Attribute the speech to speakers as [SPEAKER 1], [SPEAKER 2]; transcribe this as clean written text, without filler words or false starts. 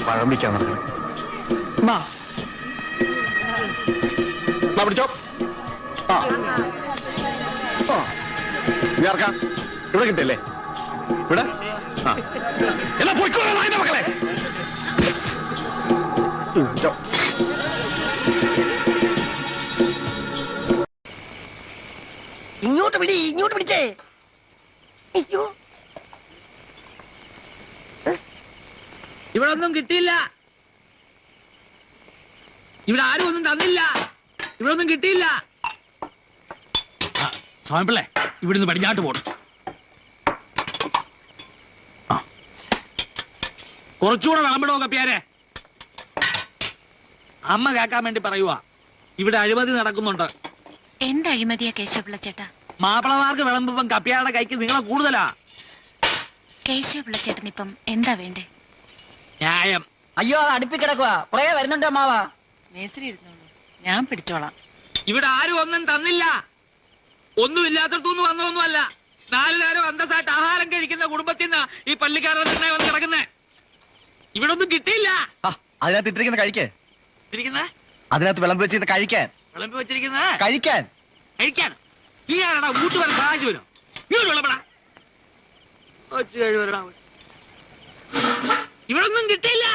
[SPEAKER 1] പഴം വിൽക്കാൻ നടക്കണം. പിടിച്ചോ. ഇറക്കാം. ഇവിടെ കിട്ടില്ലേ? ഇവിടെ എന്നാ പോയിക്കോളാം അതിന്റെ മക്കളെ.
[SPEAKER 2] ഇങ്ങോട്ട് പിടി, ഇങ്ങോട്ട് പിടിച്ചേ. അയ്യോ,
[SPEAKER 3] ഇവിടെ ഒന്നും കിട്ടിയില്ല. ഇവിടെ ആരും ഒന്നും തന്നില്ല. ഇവിടെ ഒന്നും കിട്ടിയില്ല. സ്വാമിപ്പിള്ളേ, ഇവിടുന്ന് പടിഞ്ഞാട്ട് പോണം. കുറച്ചുകൂടെ വിളമ്പിടോ കപ്പിയാരെ. അമ്മ കേൾക്കാൻ വേണ്ടി പറയുവാ, ഇവിടെ അഴിമതി നടക്കുന്നുണ്ട്.
[SPEAKER 4] എന്ത് അഴിമതിയാ കേശവപിള്ള ചേട്ടാ?
[SPEAKER 3] മാപ്പിളമാർക്ക് വിളമ്പുമ്പം കപ്പിയാരുടെ കൈക്ക് നീളം കൂടുതലാ.
[SPEAKER 4] കേശവപിള്ള ചേട്ടൻ ഇപ്പം എന്താ വേണ്ടേ?
[SPEAKER 3] ന്യായം.
[SPEAKER 2] അയ്യോ, അടുപ്പി കിടക്കുവാ. പുറകെ വരുന്നുണ്ട് അമ്മാവാ.
[SPEAKER 4] മേസരി ഇരുന്നോളൂ, ഞാൻ പിടിച്ചോളാം.
[SPEAKER 3] ഇവിടെ ആരും ഒന്നും തന്നില്ല. ഒന്നും ഇല്ലാത്തടത്തുനിന്ന് വന്നതൊന്നുമല്ല. 4 നേരം അന്തസ്സായിട്ട് ആഹാരം കഴിക്കുന്ന കുടുംബത്തിൽ നിന്നാ ഈ പള്ളിക്കാരുടെ നിർണയം വന്ന് കിടക്കുന്നേ. ഇവിടെ ഒന്നും കിട്ടിയില്ല.
[SPEAKER 1] അതിനകത്ത് ഇട്ടിരിക്കുന്ന കഴിക്കേ. അതിനകത്ത് വിളമ്പ് വെച്ചിരുന്ന കഴിക്കാൻ.
[SPEAKER 3] വിളമ്പി വെച്ചിരിക്കുന്നത്
[SPEAKER 1] കഴിക്കാൻ.
[SPEAKER 3] കഴിക്കാൻ നീ ആരാടാ? വീട്ടുകാരൻ സഹായിച്ചു വരും. ഇങ്ങോട്ട് വിളമ്പടാ. ഇവിടെ ഒന്നും കിട്ടിയില്ല.